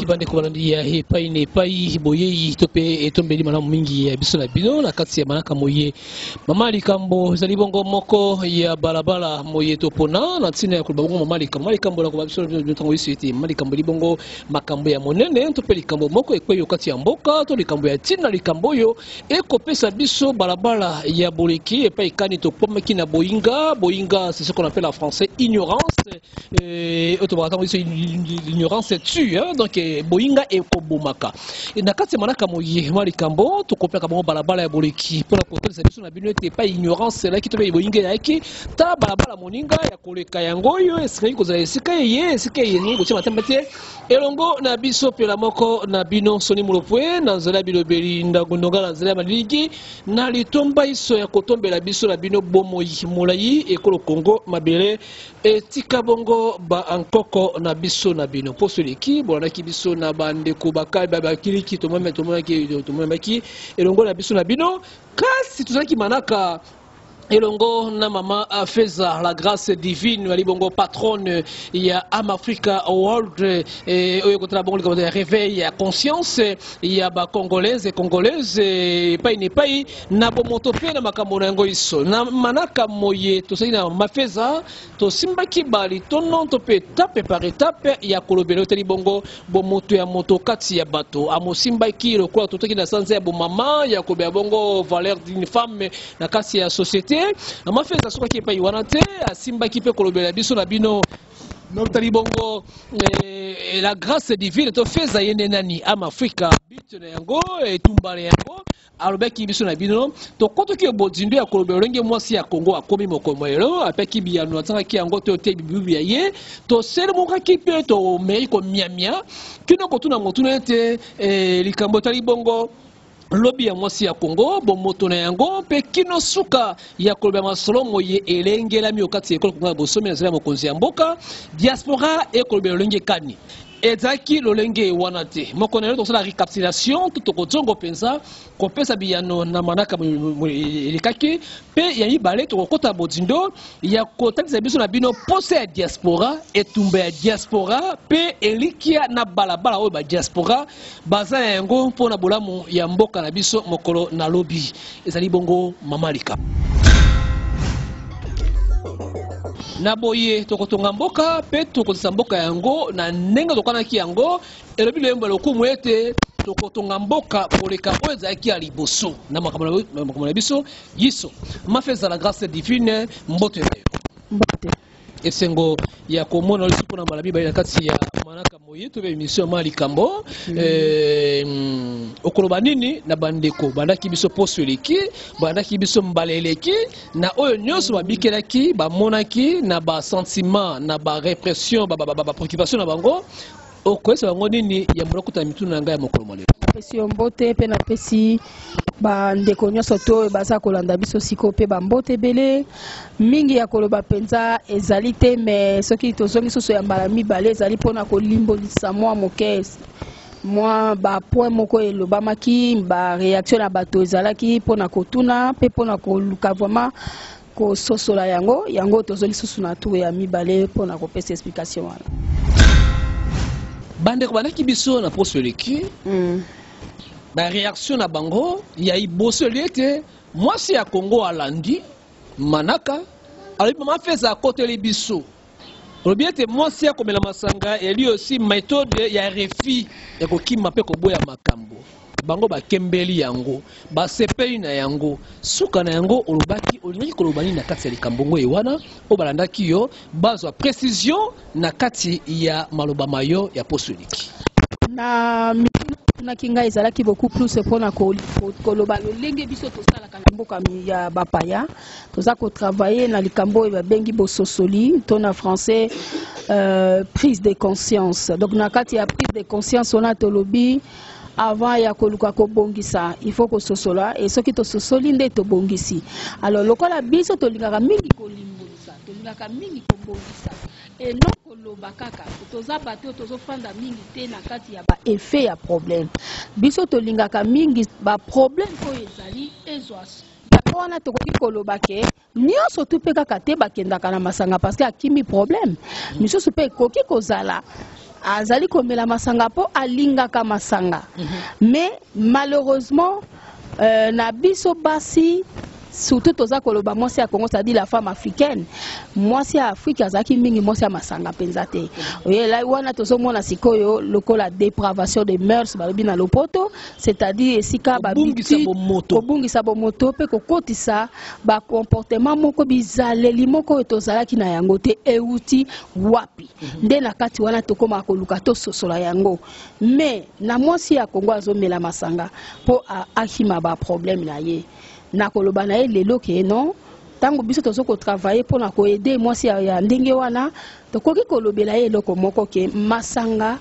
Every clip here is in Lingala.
bande ko balandi ya he pai ne pai boye tope etombeli mana mingi ya biso na bino na kati ya manaka moye mama likambo zali bongo moko ya balabala moye topona na ntina ya kolbango mama likambo na ko biso ntango yisiti mama likambo libongo makambo ya monene tope likambo moko ekweyo kati ya mboka to likambo ya tina likambo yo ekopesa biso balabala ya boleki epai kani topomaki na boyinga c'est ce qu'on appelle en français ignorance l'ignorance tue hein? Donc boyinga ekobomaka na kati ya manaka moye malikambo tokopeka bango balabala ya boleki mpona kotelisa biso na bino ete pa ignorance laki tobe boyinga yaki ta balabala moninga ya koleka yango oyo esikaki kozala esika ye kotia matemba te elongo na biso pela moko na bino soni molopwe na nzela bilobeli ndonga na nzela ya maliliki na litomba iso ya kotombela biso na bino bomoi molai ekolo Kongo mabele etika bongo ba ankoko na biso na bino poso leki bolanaki biso na bandeko bakiliki tomonaki elongo na biso na bino kasi tozalaki manaka elongo na mama Feza la grâce divine wali bongo patronne ya Am Africa World oyo kotala bongo likambo ya réveil ya conscience ya ba congolaises pai na bomoto pe na makambo na yango iso na manaka moye tosali na mama Feza tosimbaki bali tonon to pe tape par étape ya kolobelo teli bongo bomoto ya moto kati ya bato amosimbaki lokola totoki na sanza ya bomama ya kobea bongo valeur d'une femme na kati ya société ama Feza soka ki pa iwana te asimbaki pe kolobela biso na bino notali bongo la grâce divine to Feza yene nani Am Africa bit na yango etumbale yango alobaki biso na bino to kotoki obodindo ya kolobela ngenge mwasi ya Kongo akomi mokomelo apeki biyano atangaki yango to te bibi ya ye to sele mokaki pe to mei ko miamia kino kotuna motuna ete likambo tali bongo lobi ya mwasi ya Kongo bomoto na yango pe kino suka ya kolobela masolo moye elengela mi okati ekolo Kongo bosomi na zela mokonzi ya mboka diaspora e kolobela lenge kani ezaki lolenge wana te moko na lelo tosala recapitulation tokotongo penza kopesa biyano na manaka elekaki pe ya mibale tokokota bodindo ya kotalisa biso na bino pose ya diaspora etumba ya diaspora pe elikia na balabala oyo ba diaspora baza yango mpona bolamu ya mboka na biso mokolo na lobi ezali bongo mama lika na boye tokotonga mboka pe tokozisa mboka yango na ndenge tokanaki yango elobi lembo lokumu ete tokotonga mboka koleka oyo ezalaki ya liboso na makambo na biso yiso mafeza la grâce divine mbote mbote esengo ya komona lisupu na malabi bali na kati ya manaka moye tobe émission ma likambo okoloba nini na bandeko bandaki biso poso eleki bandaki biso mbala eleki na oyo nyonso babikelaki bamonaki na ba sentiment na ba répression ba préoccupation na bango okoyesa bango nini ya mbokuta mituna na ngai ya mokolo molelo pesi mbote pe na pesi bandeko nyonso to baza kolanda biso siko pe bambote ebele mingi ya koloba penza ezali te me soki tozongi soso ya mbala mibale ezali mpona kolimbolisa mwa moke mwa bapoint moko elobamaki baréaction na bato ezalaki mpona kotuna mpe mpona koluka vraiment kososola yango tozongi soso na tour ya mibale mpona kopesa explication wana bandeko bandaki biso na poso eleki ba réaction na bango ya iboso liete mwasi ya Kongo alandi manaka alobi mama Feza akoteli biso olobi ete mwasi ya komela masanga eli aussi méthode ya refi ya kokima mpe koboya makambo bango bakembeli yango basepeli na yango suka na yango olobaki olingaki koloba nini na kati ya likambo ngo ewana o balandaki yo bazwa précision na kati ya maloba mayo ya poso eleki na emonaki ngai ezalaki beaucoup plus mpona koloba lolenge biso tosalaka na mboka ya bapaya toza kotravaille na likambo oyo babengi bososoli to na français prise de conscience. Donc na kati ya prise de conscience wana tolobi avant ya koluka kobongisa il faut que sosola et soki to sosoli nde to bongisi. Alors lokola biso tolingaka mingi kolimbolisa tolingaka mingi kobongisa et non koloba kaka toza bato tozofanda mingi te na kati ya ba effet ya problème biso tolingaka mingi ba problème oyo ezali ezwa wana tokoki koloba ke nyonso tu mpe kaka te bakendaka na masanga parce que akimi problème misusu mpe ekoki kozala azali komela masanga po alingaka masanga mais malheureusement na biso basi surtout toza koloba mwasi ya Congo, c'est-à-dire la femme africaine mwasi ya Afrique azaki mingi mwasi ya masanga penza te oyela wana tozomona sikoyo lokola dépravation des mœurs balobi na lopoto, c'est-à-dire esika babiti kobungisa bomoto pe kokotisa ba comportement moko bizaleli moko tozalaki na yango te euti wapi nde na kati wana tokoma koluka to sosola yango mais na mwasi ya Congo azomela masanga po akima ba problème na ye na koloba na ye lelo ke non tango biso tozo ko travailler pour na ko aider mwasi ya ndenge wana tokoki kolobela ye eloko moko ke masanga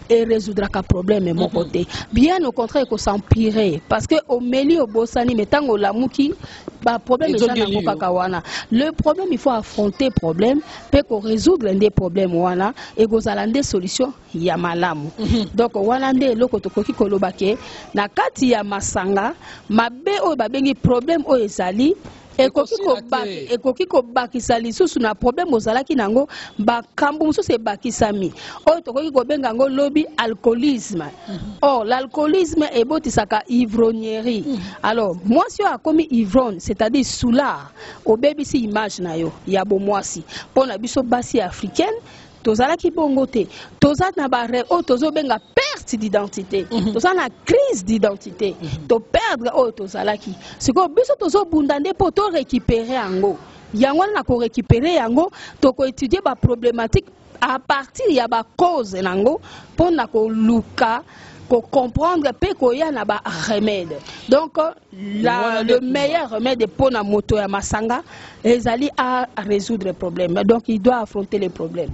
et résoudra ka problème mon côté bien au contraire ko s'empirer parce que au meli au bosani metango la muki ba problème ezana kaka wana le problème il faut affronter problème pe ko résoudre des problèmes wana et ko zalande solution ya malamu donc wana nde eloko tokoki koloba ke na kati ya masanga mabe o babengi problème o ezali ekoki kobakisa lisusu na problème ozalaki nango bakambo mosusu ebakisami oyo tokoki kobenga yango lobi alcoolisme. Or l'alcoolisme ebotisaka ivrognerie. Alors mwasi oyo akomi ivrogne, c'est-à-dire soulard obebisi image na yo ya bomwasi mpona biso basi africaine tozalaki bongo te toza na bare o tozobenga perte d'identité toza na crise d'identité to perdre o tozalaki siko biso tozobunda nde po to récupérer yango yango na ko récupérer yango to ko étudier ba problématique à partir ya ba cause nango pona ko luka ko comprendre pe ko ya na ba remède. Donc le meilleur remède pour na moto ya masanga ezali à résoudre les problèmes. Donc il doit affronter les problèmes.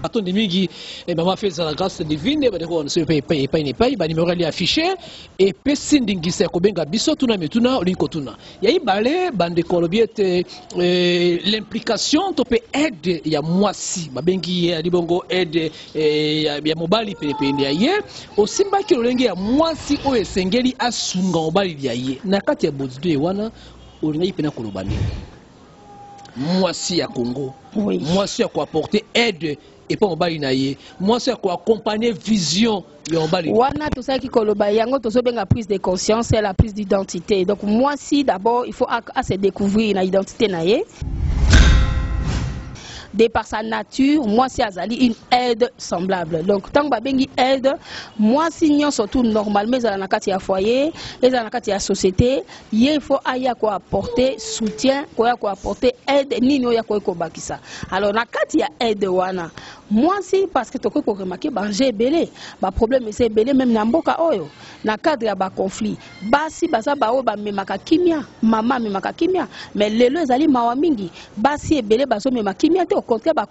Attends de mingi maman fait la grâce divine badeko on se paye ba numéro ali affiché et pe sindingisa ko benga biso tuna metuna liko tuna yayi balé bande kolobiete l'implication to pe aide ya mwasi babengi ya libongo aide ya mobali pelepende ya ye osimba ki lolenge ya mwasi o esengeli asunga mobali ya ye na kati ya bodzido wana olinga pena kolobani mwasi ya Congo mwasi ya ko apporter aide et pas mobali na ye moi c'est quoi accompagner vision ya mobali wana to saki koloba yango to so benga prise de conscience et la prise d'identité. Donc moi si d'abord il faut à se découvrir na identité na ye de par sa nature, moi si azali une aide semblable. Donc tant que bengi aide, moi si nyon surtout normalement dans la kati ya foyer, et dans la kati ya société, il faut aya ko apporter soutien, ko apporter aide ni no ya ko bakisa. Alors na kati ya aide wana, moi si parce que to ko remarquer ba j'ai belé, ba problème c'est belé même na mboka oyo. Na cadre ya ba conflit, basi baza ba o ba memaka kimia, mama memaka kimia, mais lelo ezali mawa mingi, basi ebele bazo memaka kimia te. Au contraire, ba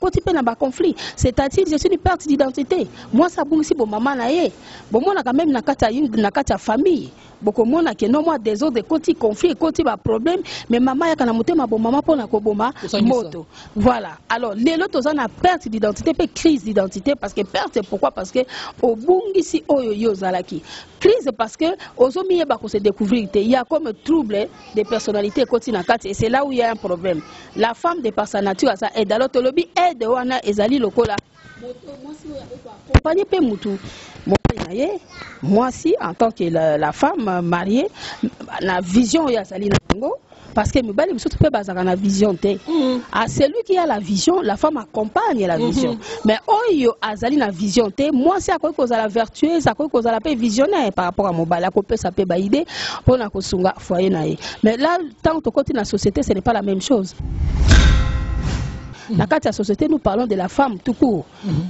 conflit. C'est-à-dire, je suis une perte d'identité. Moi, ça bon ici, bon maman na ye. Bon moi, quand même na kata famille. Beaucoup mona que non moi des autres côté conflit, côté ba problème. Mais maman ya kana motema bon maman pour na koboma moto. Voilà. Alors les autres on a perte d'identité, pe crise d'identité parce que perte pourquoi parce que au bungi si oyo yo zalaki. Crise parce que ozomi ba ko se découvrir il y a comme trouble de personnalité côté na kati et c'est là où il y a un problème. La femme de par sa nature ça aide alors tolobi aide wana ezali lokola accompagner pe mutu. Moi si en tant que la femme mariée la vision ya zali nango parce que mibali biso peut bazaka na vision te à celui qui a la vision la femme accompagne la vision mais oyo azali na vision te moi si akoki kozala vertueuse akoki kozala pe visionnaire par rapport à mobali akope ça peut ba idée pona kosunga foyer na ye mais là tant que côté na société ce n'est pas la même chose. Dans la société, nous parlons de la femme tout court.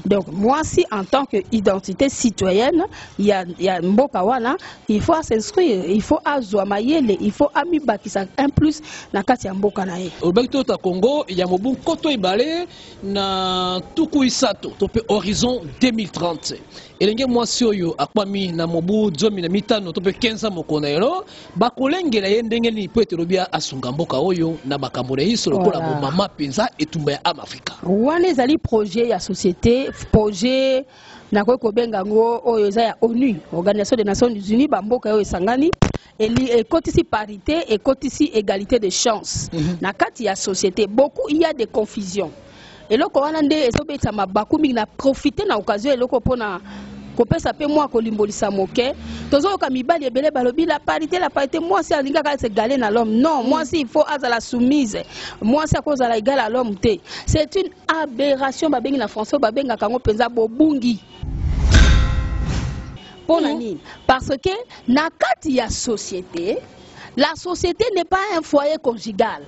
Donc, moi, si en tant qu'identité citoyenne, il y a Mbokawana, il faut s'inscrire, il faut azouamayele, il faut amibakisa un plus dans la Mbokanae. Au Bekto ta Congo, il y a Mobun Koto Ibale na Tuku Isato, topé horizon 2030. Et l'engé moi soyo akwami na mobu zomi na mitano topé 15 ans mokonero, bakolenge la yendenge ni po etelobia asunga mboka oyo na bakambole hiso lokola bo mama penza etumba ya Afrika. Wane zali projet ya société, projet na ko benga ngo oyo za ya ONU, Organisation des Nations Unies, bamboka yo esangani. Et côté parité et côté égalité de chances. Na kati ya société, beaucoup il y a des confusions. Et là quand on a des ça m'a beaucoup mais na profiter na occasion et là qu'on pona kopé ça peut moi ko limbolisa moke. Tozo ka mibali ebele balobi la parité moi c'est alinga ka se égaler na l'homme. Non, moi si il faut azala soumise. Moi c'est à cause à la égal à l'homme té. C'est une aberration ba bengi na français ba benga kango penza bobungi. Parce que dans la société, la société n'est pas un foyer conjugal.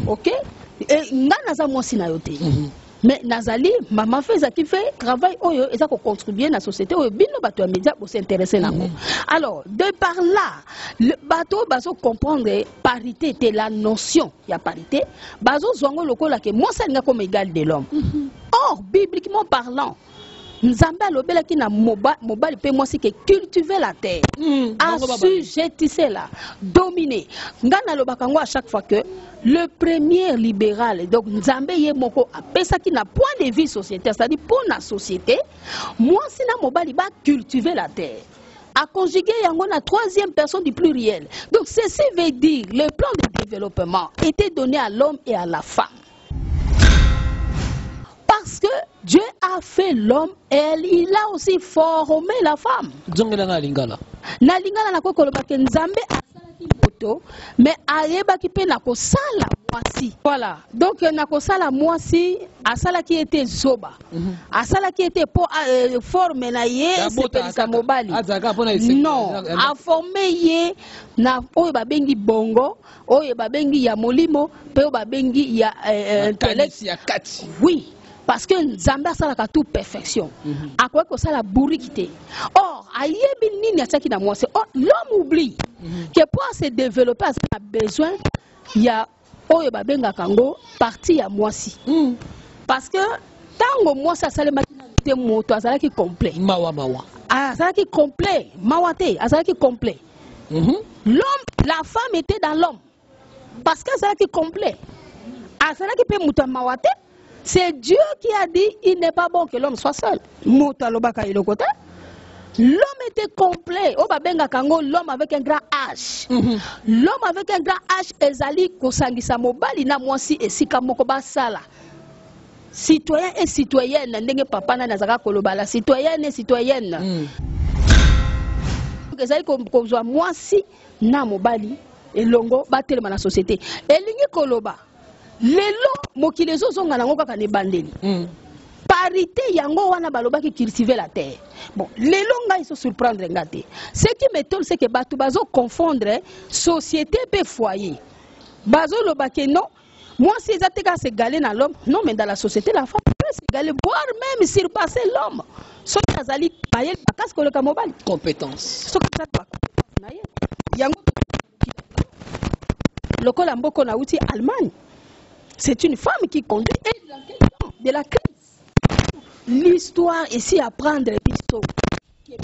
Ok? Mais Nazali, maman fait ça qui fait travail, et ça contribue à la société, média pour s'intéresser. Alors, de par là, le bateau va comprendre parité, c'est la notion, il y a parité. Bazo zongo lokola que moi ça n'est comme égal de l'homme. Or, bibliquement parlant, Nzambe alobela ki na mobali pe moi c'est que cultiver la terre, assujettisser la, dominer. Ngana lobaka ngo à chaque fois que le premier libéral, donc Nzambe ye moko apesa ki na point de vue sociétaire, c'est-à-dire pour la société, moi si na mobali ba cultiver la terre. À conjuguer yango na troisième personne du pluriel. Donc ceci veut dire le plan de développement était donné à l'homme et à la femme. Parce que Dieu a fait l'homme et il a aussi formé la femme. Na lingala na kokoloba ke Nzambe asalaki moto mais ayeba ki pe na kosala mwasi. Voilà. Donc na kosala mwasi asalaki était zoba. Asalaki était pour former na ye sepelisa mobali. Non, a formé ye na oyo babengi bongo, oyo babengi ya molimo, pe oyo babengi ya intellect. Oui. Parce que Nzambe a tout perfection. À quoi que ça la bourriquité. Or, l'homme oublie que pour se développer, il a besoin, il y a partie à moi si. Parce que tant que moi ça ça le moto, ça qui complet. Ah, ça qui complet. Mawate, ça qui complet. L'homme, la femme était dans l'homme. Parce que ça qui complet. Ah, ça qui peut mouton mawate. C'est Dieu qui a dit il n'est pas bon que l'homme soit seul. L'homme était complet. L'homme avec un grand H. L'homme avec un grand H, ezali kosangisa mobali na mwasi esika moko basala. Citoyen et citoyenne, ndenge papa na nazaka kolobala, citoyenne et citoyenne. Ezali kozwa mwasi na mobali elongo batelema na société. Elingi koloba lelo mokilezo zonga nango kaka ne bandeli. Parité yango wana baloba ki cultiver la terre. Bon, lelo nga iso surprendre ngate. Ce qui m'étonne c'est que batu bazo confondre société pe foyer. Bazo loba ke non, moi si ezateka se galer na l'homme, non mais dans la société la femme peut se galer voire même surpasser l'homme. So azali bayel bakas ko le kamobali compétence. So ka ta na ye. Yango lokola mboko na uti Allemagne. C'est une femme qui conduit et de la crise. L'histoire ici à prendre biso.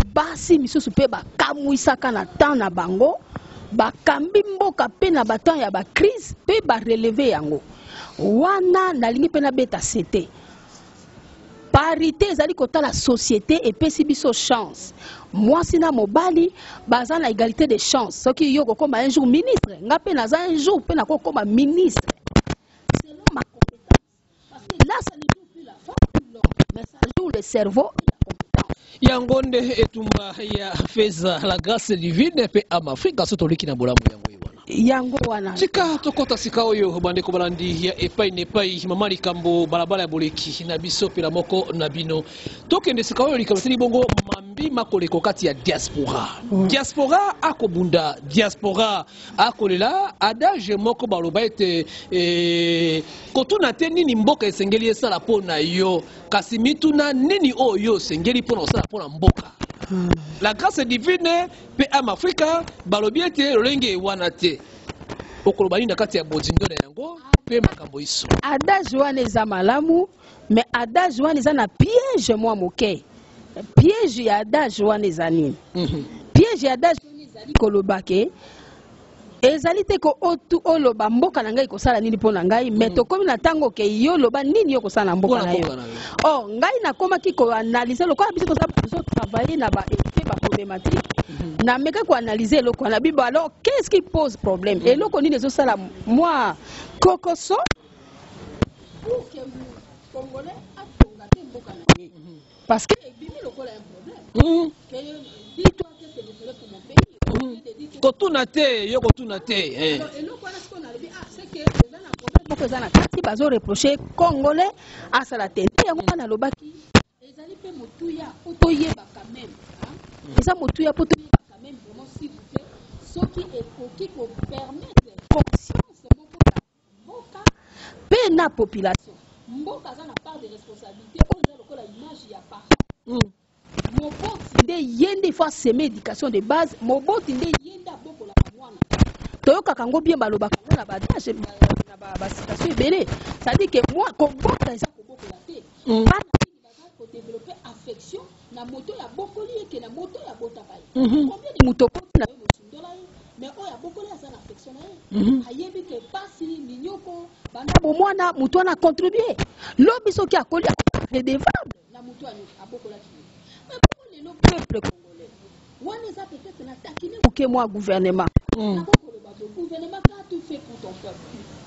Basi misusu pe ba kamwisa kana tana bango, ba kambi mboka pe na batan ya ba crise pe ba relever yango. Wana nalingi pe na beta cité. Parité ezali kota la société et pesi biso chance. Moi sina mobali baza na égalité de chance. Soki yo ko koma un jour ministre, nga pe na za un jour pe na ko koma ministre. Ma compétence. Parce que là, ça ne joue plus la femme ou l'homme, mais ça joue le cerveau et la compétence. Yangonde etumba ya feza la grâce divine pe am Afrika soto liki na bolamu yango. yango wana tika tokota sika oyo bandeko balandi ya epai nepai mama likambo balabala ya boleki na biso pela moko na bino tokende sika oyo likambo sili bongo mambi makoleko kati ya diaspora diaspora akobunda diaspora akolela adage moko baloba ete kotuna te nini mboka esengeli esala pona yo kasi mituna nini oyo sengeli pona osala pona mboka. La grâce divine pe am Africa balobi ete lolenge wana te okolobani na kati ya bozindo na yango pe makambo iso adage wana eza malamu mais adage wana eza na piège mwa moke piège ya adage wana eza nini piège ya adage wana ezali kolobake ezali te ko otu oloba mboka na ngai kosala nini pona ngai mais tokomi na tango ke yo loba nini yo kosala na mboka na yo oh ngai nakomaki ko analyser lokola biso toza travailler na ba effet ba problématique na meka ko analyser eloko na bibo alors qu'est-ce qui pose problème eloko nini ezosala moi kokoso pour que congolais atonga te mboka na ye parce que ebimi lokola un problème que dis-toi que c'est désolé pour mon pays kotuna te yo kotuna te eloko wana siko nalobi c'est que eza na problème moko eza na kati bazo reprocher congolais asala te nde yango wana alobaki ezali mpe motuya po toyeba quand même eza motuya po toyeba quand même vraiment s'il vous plaît soki ekoki kopermettre conscience moko ya mboka mpe na population mboka aza na part de responsabilité oyo eza lokola image ya parent moboti nde ye nde faut semer éducation de base moboti nde ye nde abokola mwana toyokaka yango bien balobaka yango na badage na basitation ebele c'est-à-dire que moi kobota eza kobokola te bana nini baza kodévelopper affection na moto ya bokoli eke na moto ya botaka ye combien de moto okoti na yo mosundola ye mais oyo abokoli aza na affection na ye ayebi ke pasi minyoko banda bomwana moto wana contribue lobi soki akoli redevable na moto abokolaki ye le peuple congolais. On est peut-être attaqué pour moi gouvernement. Le gouvernement a tout fait pour ton peuple.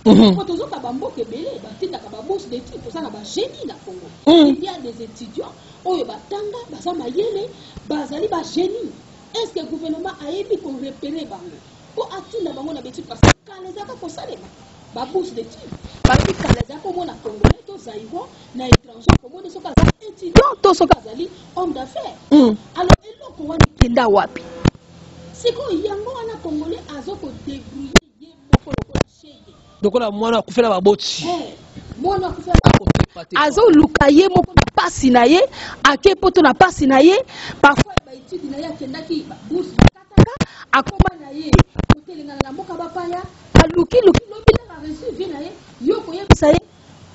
Quand on a bambo kebele, batinda ka bourse d'études pour ça na ba génie na Congo. Il y a des étudiants oyo batanga baza mayele, bazali ba génie. Est-ce que le gouvernement a aimé qu'on repérer bango? Pour atinda bango na bétude parce que quand les aka ko salema ba bourse d'études. Parce que quand les aka mona congolais to zaïro na étranger comme on soka za étudiant to soka zali homme d'affaires. Alors eloko wana kenda wapi? Siko yango wana congolais azoko débrouiller ye moko lokola shege. Lokola mwana kufela baboti. Mwana kufela baboti. Azo luka ye moko na pasi na ye, ake poto na pasi na ye, parfois ba étude na ye kendaki bourse kataka, akoma na ye, kotelenga na mboka bapaya, aluki lobi na reçu vie na ye, yo koyebisa ye,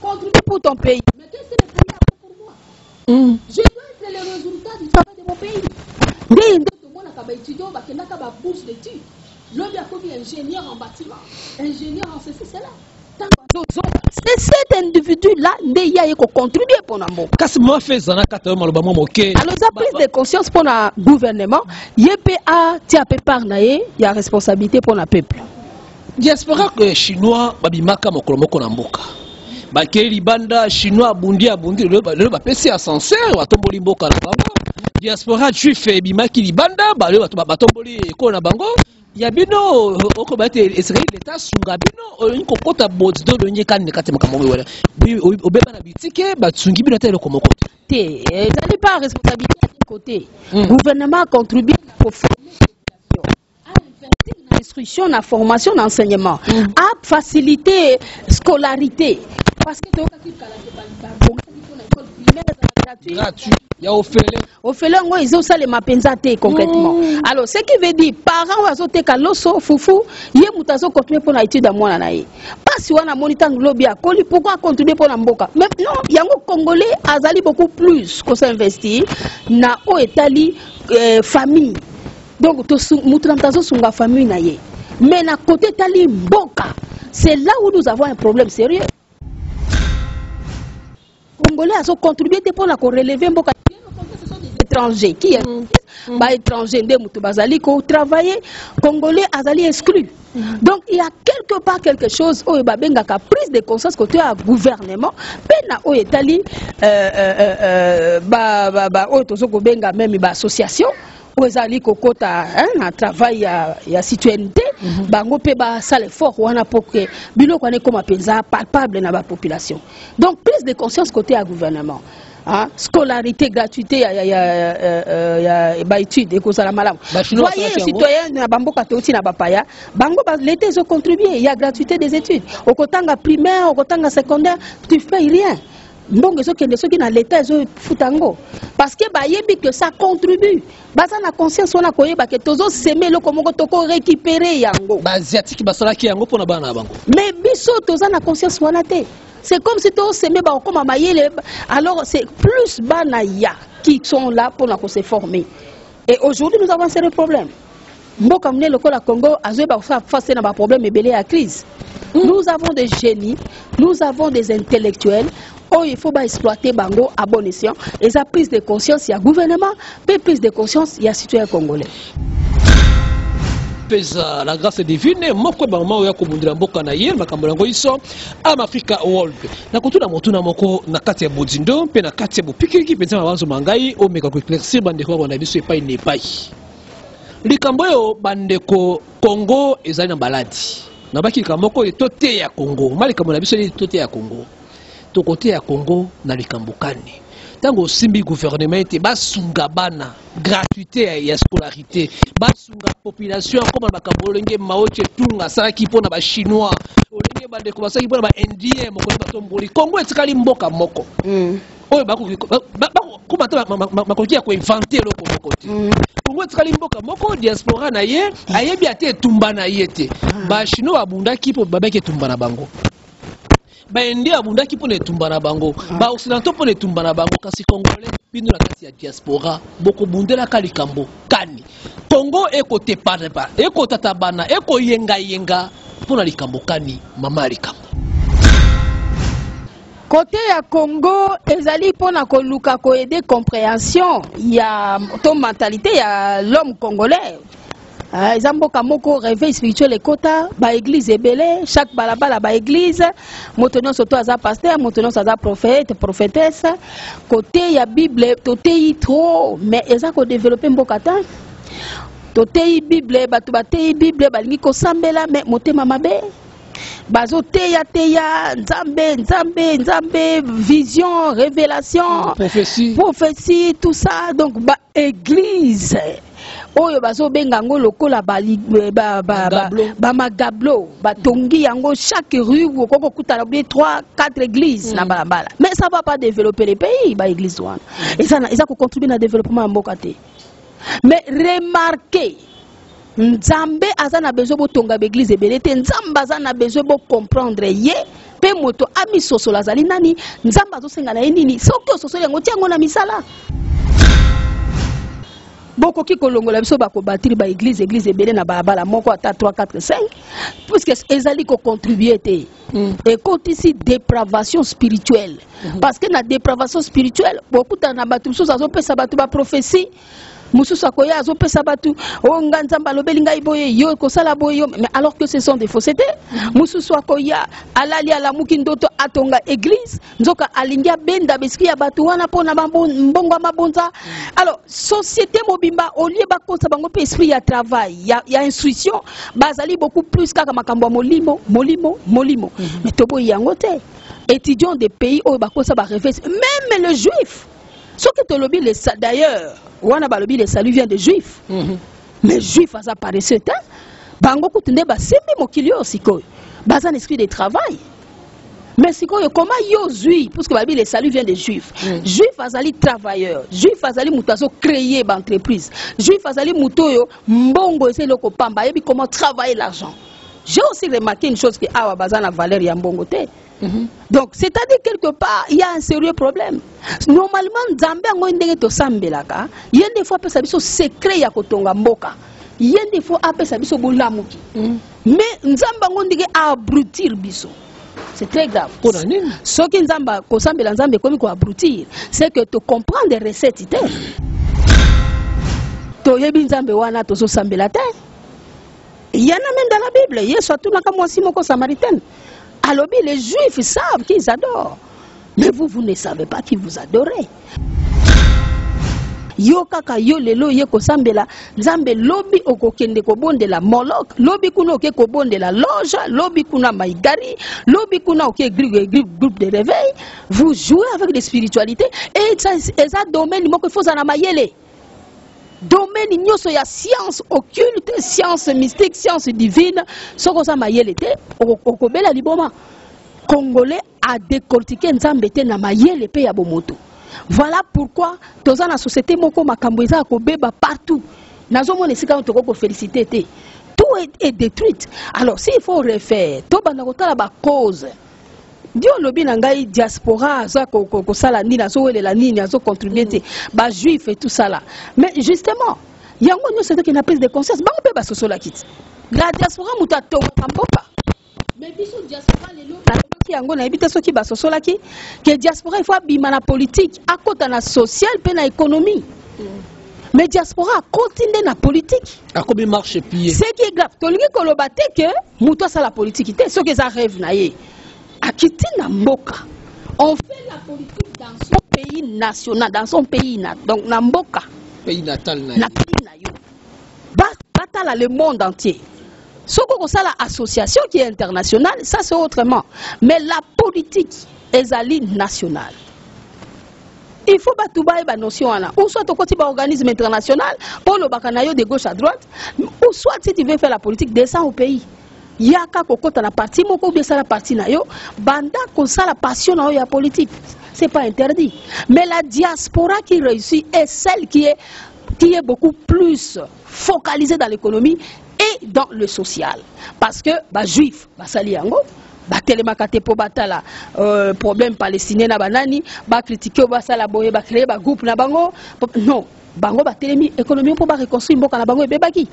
contribue pour ton pays. Mais qu'est-ce que le pays a fait pour moi? Je dois être le résultat du travail de mon pays. Tout le monde a étudié, il a une bourse d'études. L'homme a commis ingénieur en bâtiment, ingénieur en ceci, cela. C'est cet individu-là qui a contribué pour nous. Alors, la prise de conscience pour le gouvernement, il y a responsabilité pour le peuple. Diaspora que chinois babimaka mokolomoko na mboka. Bakeli banda chinois bundi le ba pesi ascenseur batomboli mboka na bango. Diaspora juif bimaki libanda ba le batomboli ko na bango. Ya bino okobate Israël l'état sunga bino onko kota bodzido donye kan ne kate makambo wala. Obeba na bitike batsungi bino tele komoko. Té, ça n'est pas responsabilité de côté. Gouvernement contribue pour former la population. Investir dans l'instruction, dans la formation, dans l'enseignement, à faciliter la scolarité. Parce que tu as gratuit. Il y a Ophélie, ils ont ça les mapenzate concrètement. Alors, ce qui veut dire, parents, ils ont été caloso, foufou, ils ont continué pour l'étude à moi. Pas si on a monité en globe, pourquoi continuer pour l'amboka? Maintenant, il y a un Congolais, azali beaucoup plus qu'on s'investit dans l'Étali famille. Donc, nous sommes une famille. Mais à côté de Mboka, c'est là où nous avons un problème sérieux. Les Congolais ont contribué pour la relever Mboka. Ce sont des étrangers qui sont étrangers, des Bazali qui ont travaillé, Congolais azali exclus. Donc il y a quelque part quelque chose où il y a une prise de conscience côté à gouvernement, pena où est allé même association où ils allaient kokota un travail à citoyenneté bango pe ba sale fort wana pour que biloko ane comme penza palpable na ba population. Donc prise de conscience côté à gouvernement. Hein? Scolarité, gratuité, il y a études, voyez les citoyens na bamboka teuti na bapaya, bango l'été ils ont contribué, il y a gratuité des études. Au kotanga primaire, au kotanga secondaire, tu fais rien. Mbongo ceux qui na l'état ils ont futango parce que ba yebi que ça contribue. Baza na conscience on a koyeba que tozo semer le komoko toko récupérer yango. Ba asiatique basala ki yango pona bana bango. Mais biso toza na conscience wana te. C'est comme si tu as semé comme à Mayele. Alors c'est plus Banaya qui sont là pour se former. Et aujourd'hui nous avons ces problèmes. Mboka mne le Congo a face à un problème et belé à crise. Nous avons des génies, nous avons des intellectuels. Oh, il faut exploiter Bango à bon escient. Et ça prise de conscience, il y a gouvernement, puis prise de conscience, il y a citoyen congolais. La grâce divine, moko ba mama ya komundira mboka na ye makambo yango iso am Africa World. Na kutuna motuna moko na kati ya Bodindo pe na kati ya bopikiriki penza mabanzo mangai o meka ko éclaircir bandeko na biso epai ne epai. Likambo yo bandeko Congo ezali na baladi. Na baki likambo ko etote ya Congo. Malikambo na biso etote ya Congo. To côté ya Congo na likambo kani. Tango simbi gouvernement basunga bana gratuité ya scolarité basunga population comme makambo lenge maoche tunga salaki pona ba chinois olenge bande ko basaki pona ba indien moko batomboli Congo etikali mboka moko oyo bako makoki ya ko inventer loko moko te Congo etikali mboka moko diaspora na ye ayebi ate etumba na ye te ba chinois abundaki po babeke etumba na bango ba India abundaki pona etumba na bango ba occidentaux pona etumba na bango kasi congolais bino na kati ya diaspora boko bundela kalikambo kani Congo ekote parepa ekotata bana eko yenga pona likambo kani mama likambo côté ya Congo ezali pona ko luka ko aider compréhension ya ton mentalité ya l'homme congolais. Zamboka moko réveil spirituel ekota ba église ebele chaque balabala ba église motonon soto aza pasteur motonon aza prophète prophétesse côté ya bible totei trop mais eza ko développer mboka ta totei bible batu batei bible balingi ko sambela mais motema mabe bazo teya nzambe vision révélation prophétie tout ça donc ba église oyo bazo benga ngo lokola ba magablo batongi yango chaque rue okoko kutala bien 3 4 églises na balabala mais ça va pas développer les pays ba église wana et ça ko contribuer na développement mboka te mais remarquez Nzambe azana besoin botonga l'église ebele te Nzambe azana besoin bo comprendre ye pe moto ami soso lazali nani Nzambe azosenga na ye nini soki soso yango tiango na misala boko ki kolongola biso bako batiri ba église ebele na balabala moko ata 3 4 5 puisque ezali ko contribuer te et quand ici dépravation spirituelle parce que na dépravation spirituelle beaucoup na batu so azopesa batu ba prophétie mususu akoya azopesa batu o nganzamba lobeli ngai boye yo kosala boye mais alors que ce sont des faussetés mususu akoya alali ala mukindoto atonga église nzoka alingia benda beski ya batu wana pona mbongo mabonza alors société mobimba au lieu bakosa bango pe esprit ya travail ya instruction bazali beaucoup plus kaka makambo molimo mais tobo yango te étudiants des pays où bakosa ba référence même le juif ce que te lobby les d'ailleurs wana balobi les salut vient des juifs mais juifs aza paresseux ta bango kutunde ba sembi mokilio sikoyo baza esprit de travail mais sikoyo comment yo zui parce que balobi les salut vient des juifs juif azali travailleur juif azali mutazo créer ba entreprise juif azali mutoyo mbongo eselo ko pamba yebi comment travailler l'argent. J'ai aussi remarqué une chose qui a bazana valeur ya mbongo te. Donc, c'est-à-dire quelque part, il y a un sérieux problème. Normalement, Nzambe ngo ndenge to sambelaka, yende fois pesa biso secret ya kotonga mboka. Yende fois apesa biso bolamuki. Mais Nzamba ngo ndenge abrutir biso. C'est très grave. Ce qui Nzamba ko sambela Nzambe komi ko abrutir, c'est que tu comprends des recettes te. To yebi Nzambe wana to so sambela te. Il y en a même dans la Bible. Il y a surtout dans Samaritaine. Alors, les Juifs savent qu'ils adorent. Mais vous ne savez pas qui vous adorez. yo kaka yo lelo ye kosambela nzambe lobi okokende kobondela Moloch, lobi kuna oke kobondela loge, lobi kuna maigari, lobi kuna oke groupe de réveil. Vous jouez avec des spiritualités et ça domaine moko faut na mayele. Domaine nyoso ya science occulte, science mystique, science divine, soko sa mayele te okobela liboma. Congolais a décortiqué nzambe te na mayele pe ya bomoto. Voilà pourquoi dans la société moko makambo eza kobeba partout. Nazomona esika on toko féliciter te. Tout est détruit. Alors s'il faut refaire, to bana kotala ba cause. Dio lobi na ngai diaspora za ko sala nini azo welela nini azo contribuer te. Ba juif et tout ça là. Mais justement, yango nyo c'est que na prise de conscience, ba on peut ba sosola kit. La diaspora muta to mboka. Mais biso diaspora lelo qui yango na ebite soki ba sosola ki que diaspora il faut bima na politique, à côté na social pe na économie. Mais diaspora continue na politique. À combien marche pied? Ce qui est grave, tolingi kolobate que muto sa la politique te, ce que ça rêve na ye. Akiti na mboka. On fait la politique dans son pays national, dans son pays donc na mboka. Pays natal na. Na pays na yo. Batala le monde entier. Ce qu'on a l'association qui est internationale, ça c'est autrement. Mais la politique est nationale. Il faut pas tout bailler la notion là. Ou soit au côté d'un organisme international, pour le bacanayo de gauche à droite, ou soit si tu veux faire la politique, descends au pays. Il y a qu'à côté la partie, mon coup la partie na yo, banda qu'on ça la passion na yo la politique, c'est pas interdit. Mais la diaspora qui réussit est celle qui est beaucoup plus focalisée dans l'économie et dans le social. Parce que bah juif, bah sali yango, bah télémakate po batala problème palestinien na banani, bah critiquer bah sala boye bah créer bah groupe na bango, non, bango bah télémi économie pour bah reconstruire mboka na bango et bebaki.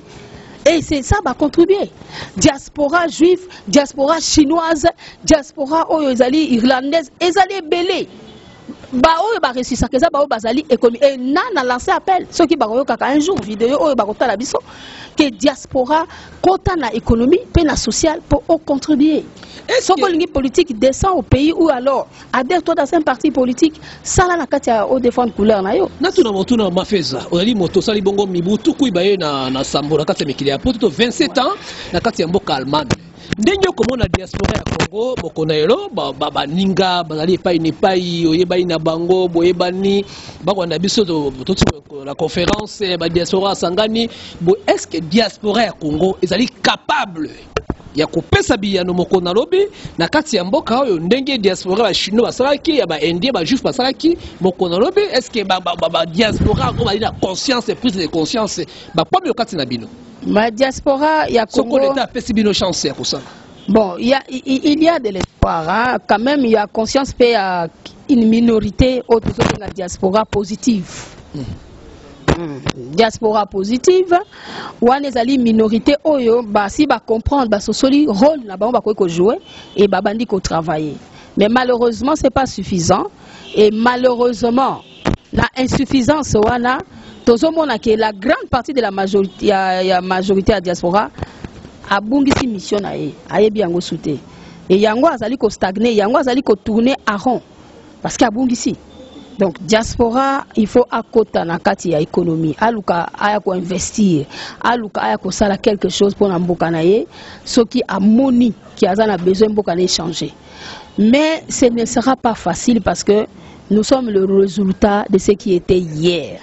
Et c'est ça va contribuer. Diaspora juif, diaspora chinoise, diaspora oyozali irlandaise, ezali belé. Ba oyo ba réussir ça que ça ba bazali économie et nana lancé appel ceux qui ba kaka un jour vidéo oyo ba kota la biso que diaspora kota na économie pe na social pour contribuer. Est-ce que l'ingi politique descend au pays ou alors adhère-toi dans un parti politique ça là na katia au défendre couleur na yo na tuna moto na mafeza oyali moto sali bongo mibutu kuibaye na sambo na katia mikili ya poto 27 ans na katia mboka Allemagne. Ndenge komona diaspora ya Congo bokonaelo ba ninga bazali epai ni pai oyebani na bango boyebani bakwanda biso to la conférence ba diaspora sangani bo est-ce que diaspora ya Congo ezali capable ya kopesa biyano moko na lobi na kati ya mboka oyo ndenge diaspora ba chinois basalaki ya ba indien ba juif basalaki moko na lobi est-ce que ba diaspora ko bali na conscience et prise de conscience ba problème kati na bino ma diaspora ya Congo soko l'état pesi bino chance ya kosala. Bon, il y a de l'espoir, hein. Quand même il y a conscience qu'il y a une minorité autour de la diaspora positive. Diaspora positive, ou une minorité oyo ba si ba comprendre ba sosoli rôle na ba ko jouer et ba bandi ko travailler. Mais malheureusement c'est pas suffisant et malheureusement la insuffisance wana tozomona que la grande partie de la majorité majorité à diaspora a bungisi mission na ye ayebi yango souté et yango azali ko stagner yango azali ko tourner à rond parce qu'il a bungisi. Donc diaspora il faut akota na kati ya économie aluka aya ko investir aluka aya ko sala quelque chose pour na mboka na ye soki amoni qui a besoin mboka na échanger. Mais ce ne sera pas facile parce que nous sommes le résultat de ce qui était hier.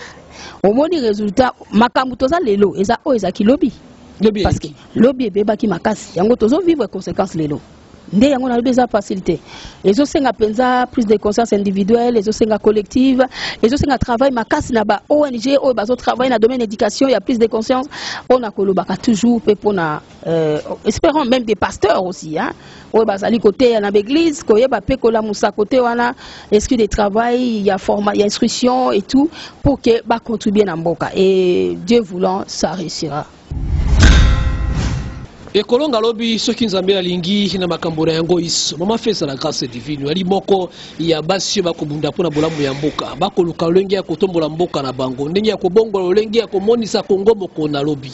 Au moins les résultats makambu toza lelo eza o eza ki lobby parce que lobby beba ki makasi yango tozo vivre conséquences lelo nde yango na lobby facilité ezo senga penza prise de conscience individuelle ezo senga collective ezo senga travail makasi na ba ONG o bazo travail na domaine éducation il y a plus de conscience on a kolobaka toujours pe pona espérons même des pasteurs aussi hein o bazali côté na l'église koyeba pe kola musa côté wana esprit de travail il y a il y a instruction et tout pour que ba contribuer na mboka et Dieu voulant ça réussira. ekolonga lobi soki nzambe alingi na makambo na yango iso mama fesa la grâce divine ali moko ya basi bakobunda mpona bolamu ya mboka bakoluka lolenge ya kotombola mboka na bango ndenge ya kobongola lolenge ya komonisa kongo moko na lobi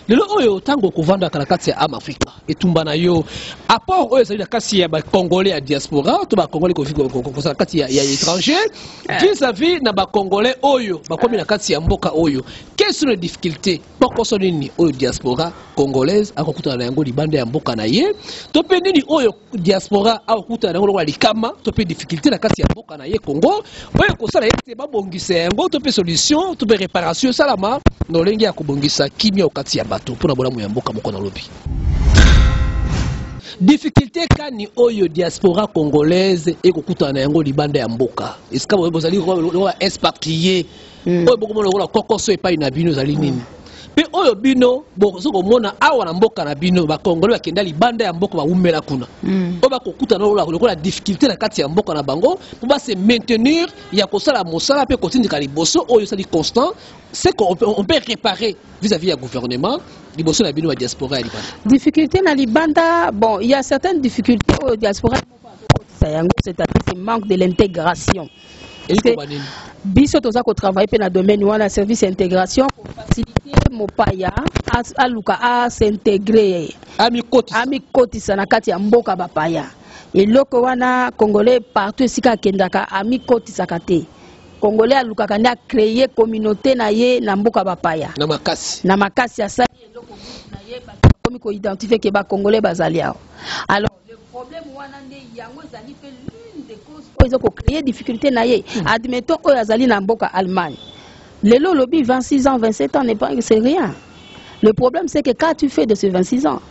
lelo oyo tango kovandaka na kati ya Afrika etumba na yo apport oyo ezali na kasi ya bakongolais ya diaspora to bakongolais kozala na kati ya étranger vis-à-vis na bakongolais oyo bakomi na kati ya mboka oyo quelles sont les difficultés pokoso nini oyo diaspora congolaise akokutana na yango libanda ya mboka na ye to pe nini oyo diaspora akokutana na yango lokola likama to pe difficulté na kati ya mboka na ye Congo oyo kosala ete babongisa yango to pe solution to pe réparation salama na lolenge ya kobongisa kimia okati ya bato mpona bolamu ya mboka moko na lobi difficulté kani oyo diaspora congolaise ekokutana na yango libanda ya mboka esika bozali lokola expatrié oyo bokomona lokola kokoso epai na bino ezali nini pe oyo bino bokomona awa na mboka na bino bakongolais bakenda libanda ya mboka baumela kuna oyo bakokutana lokola difficulté na kati ya mboka na bango po base maintenir ya kosala mosala mpe kotindika liboso oyo esali constant c'est qu'on peut réparer vis-à-vis du gouvernement liboso na bino ya diaspora ya libanda difficulté na libanda bon il y a certaines difficultés au diaspora c'est-à-dire ce manque de l'intégration. Biso toza ko travailler pe na domaine wana service intégration pour faciliter mopaya a luka a s'intégrer amikoti sana kati ya mboka bapaya eloko wana congolais partout esika kendaka amikoti sakate congolais aluka kanda créer communauté na ye na mboka bapaya na makasi ya sali eloko na ye ba komi ko identifier ke ba congolais bazali alors le problème wana nde yango ezali pe l'une des causes ils ont créé difficulté na ye admettons oyo azali na mboka Allemagne lelo lobi 26 ans 27 ans n'est pas c'est rien le problème c'est que quand tu fais de ces 26 ans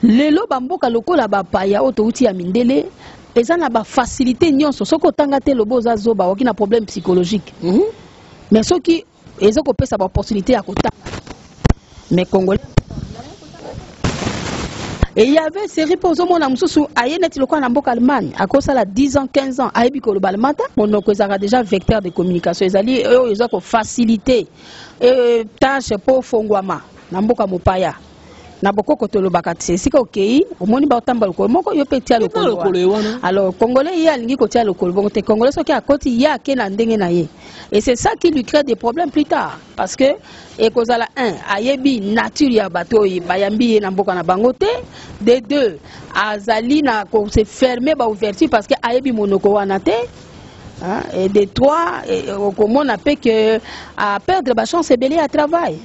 lelo bamboka lokola bapaya otouti ya mindele eza na ba facilité nyonso soko tanga te lobo za zoba okina problème psychologique mais soki ezoko pesa ba opportunité ya kotanga mais congolais. Et il y avait ces reposants mon mususu ayene ti lokwa na mboka Allemagne à cause la 10 ans 15 ans ayebi ko loba mata mon ko ezaka déjà vecteur de communication ezali eux ils ont facilité tâche pour fongwama na mboka mopaya na bokoko to lobaka ti sika okei omoni ba otamba lokolo moko yo pe tia lokolo alors congolais ya lingi ko tia lokolo bongo te congolais soki akoti ya ke na ndenge na ye et c'est ça qui lui crée des problèmes plus tard parce que et kozala un ayebi nature ya bato bayambi ye na mboka na bango te de deux azali na ko se fermer ba ouverture parce que ayebi monoko wana te et de trois okomona pe que à perdre ba chance ebele à travail.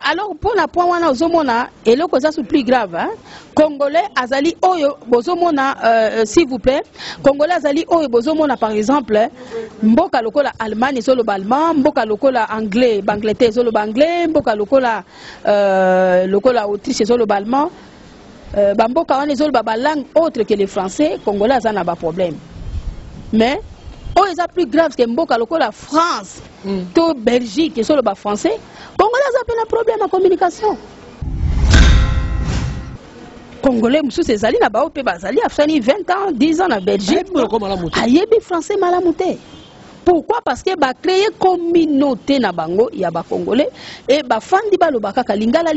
Alors pour la point wana ozomona et le cause c'est plus grave congolais azali oyo bozomona s'il vous plaît congolais azali oyo bozomona par exemple mboka lokola Allemagne solo allemand mboka lokola anglais Bangleterre solo anglais mboka lokola Autriche solo allemand bamboka wana solo ba langue autre que le français congolais azana ba problème mais oyo eza plus grave que mboka lokola France to Belgique solo ba français congolais appelle un problème en communication. Congolais, monsieur Zali na ba ope bazali a fait 20 ans, 10 ans en Belgique. Ayebi français malamouté. Pourquoi? Parce que ba créer communauté na bango ya ba congolais et ba fandi ba lobaka lingala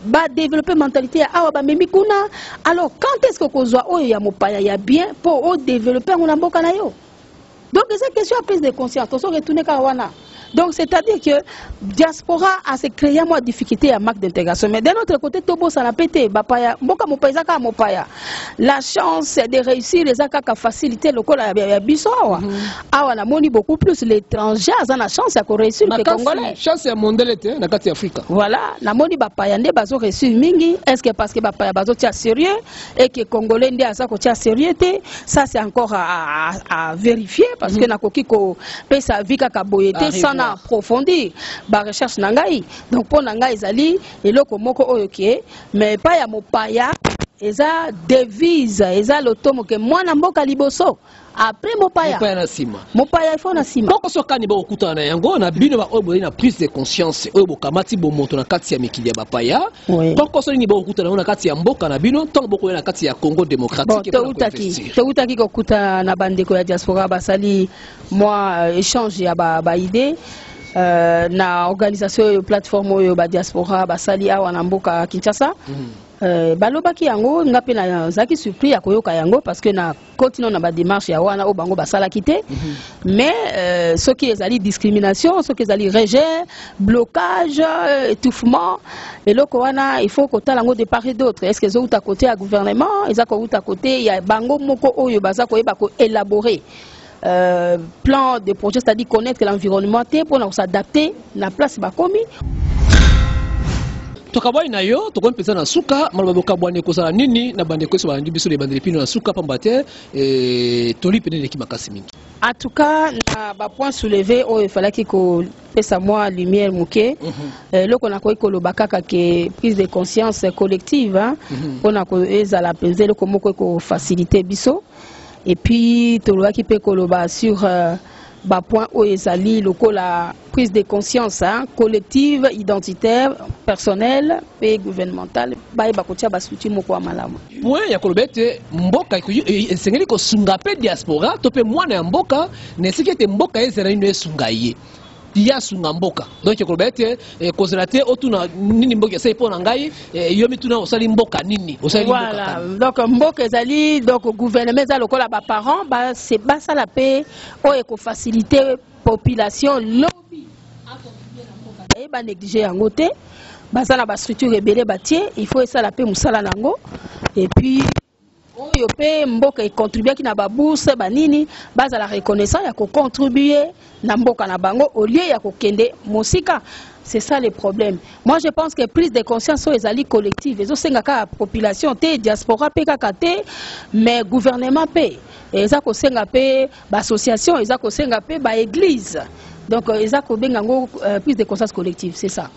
ba développer mentalité awa ba memikuna. Alors quand est-ce que kozwa oyo ya mopaya ya bien pour développer ngona mboka na yo? Donc c'est question à prise de conscience. On se retourner kawana. Donc, c'est-à-dire que diaspora a se créé moins difficulté à manque d'intégration. Mais d'un autre côté, Tobo ça n'a pété. La chance de réussir les akaka facilité le col à Bissau. Ah, on a moni beaucoup plus l'étranger. Ça a chance à réussir que Congolais. Chance à mondialité, na kati Afrique. Voilà, na moni bapaya ndé bazo réussir mingi. Est-ce que parce que bapaya bazo tia sérieux et que Congolais ndé à ça ko tia sérieux? Ça c'est encore à vérifier parce que na koki ko pesa vika kaboyete sans approfondir ba recherche nangai donc pour nangai ezali eloko moko oyo ke mais pas ya mopaya eza devise eza lotomo ke mwana mboka liboso après mopaya mopaya ifo na sima poko sokani ba okutana na yango na bino ba oyo na prise de conscience oyo bokamati bomoto na kati ya mikili ya bapaya poko sokani ba okutana na kati ya mboka na bino tongo boko na kati ya Congo démocratique te utaki kokuta na bandeko ya diaspora basali moi échange ya ba idée na organisation yo plateforme yo ba diaspora basali awa na mboka Kinshasa. Balobaki yango nga pe na zaki surpris ya koyoka yango parce que na continent na ba démarche ya wana o bango basala kité mais ce qui ezali discrimination, ce qui ezali rejet, blocage, étouffement et loko wana il faut kotala ngo de part et d'autre. Est-ce que zo uta côté ya gouvernement, ezako uta côté ya bango moko oyo bazako yeba ko élaborer plan de projet, c'est-à-dire connaître l'environnement pour s'adapter na place bakomi. Tokabwai na yo tokon pesa na suka maloba kabwane kozala nini na bande koso bandi biso le bande pino na suka pambate toli pene leki makasi mingi. En tout cas na ba point soulevé o il fallait ko pesa moi lumière muke loko na ko ikoloba kaka ke prise de conscience collective pona ko ezala penze loko moko ko faciliter biso et puis toloba ki pe koloba sur ba point o ezali loko la prise de conscience collective, identitaire, personnelle et gouvernementale ba kotia ba structure moko malamu. Point ya kolobete mboka esengeli ko sunga pe diaspora to pe mwana ya mboka ne sikete mboka ezera ino esunga ye. Ya sunga mboka. Donc kolobete kozela otuna nini mboka sai pona ngai yomi tuna osali mboka nini osali mboka. Voilà. Donc mboka ezali donc gouvernement za lokola ba parents ba c'est ba ça la paix o eko faciliter population lobby et ba négliger yango te baza na ba structure rebelle batie il faut ça la paix musala nango et puis oyo pe mboka contribuer ki na ba bourse ba nini baza la reconnaissance ya ko contribuer na mboka na bango au lieu ya ko kende mosika. C'est ça le problème. Moi je pense que prise de conscience aux ali collective et osenga ka population te diaspora pe kaka te mais gouvernement pe eza ko senga pe ba association eza ko senga pe ba église. Donc eza ko benga ngo prise de conscience collective, c'est ça.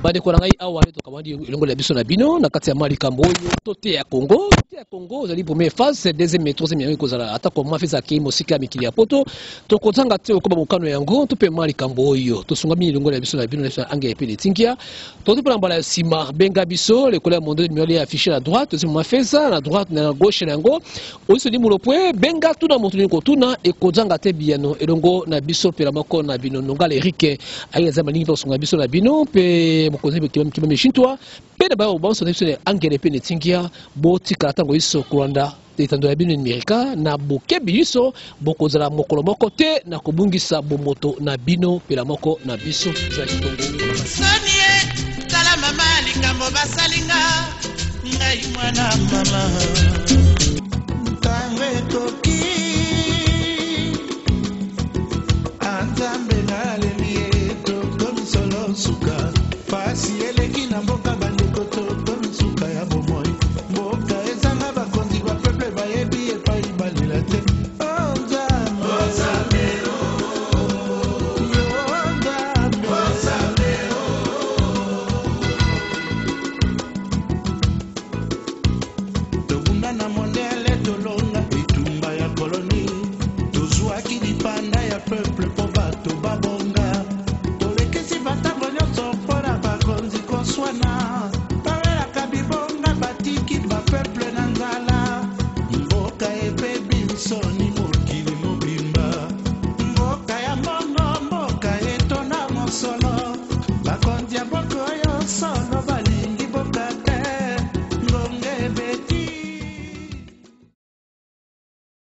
Bade ko ngai awa to kamandi ilongo la biso na bino na kati ya mali kambo tote ya Congo. Tote ya Congo ozali première phase, deuxième et troisième yango kozala ata ko mafisa ki mosika mikili ya poto. To kozanga te ko ba bokano yango to pe mali kambo yo. To sunga mi ilongo la biso na bino na anga epe le tinkia. To to pala mbala sima benga biso le couleur monde numéro est affiché à droite, deuxième mafisa na droite na gauche yango. Oso di mulo point benga tuna motu ni ko tuna e kozanga te biano elongo na biso pela mako na bino nonga le rike ayi za malingi to sunga biso na bino pe mokozi kiba meshintwa pe na ba o banso ne angere pe ne tingia boti karatango iso Rwanda etando ya bino Amerika na bokebi iso bokozala mokolo moko te na kobungisa bomoto na bino pela moko na biso za kitongo sonie tala mama likambo basalinga ngai mwana mama tangwe toki antambe na lelie to solo suka Fasi eleki na mboka bandeko to suka ya bomoi mboka ezanga bakonzi ba peuple bayebi epai balela te tobunda na mondele tolonga etumba ya koloni tozwaki lipanda ya peuple po bato babonga tolekisi batango nyonso Swana, Pamela Kabibonga batiki ba peuple na nzala mboka epe binsoni mokili mobimba mboka ya mono mboka etona mosolo bakonzi ya boko yonso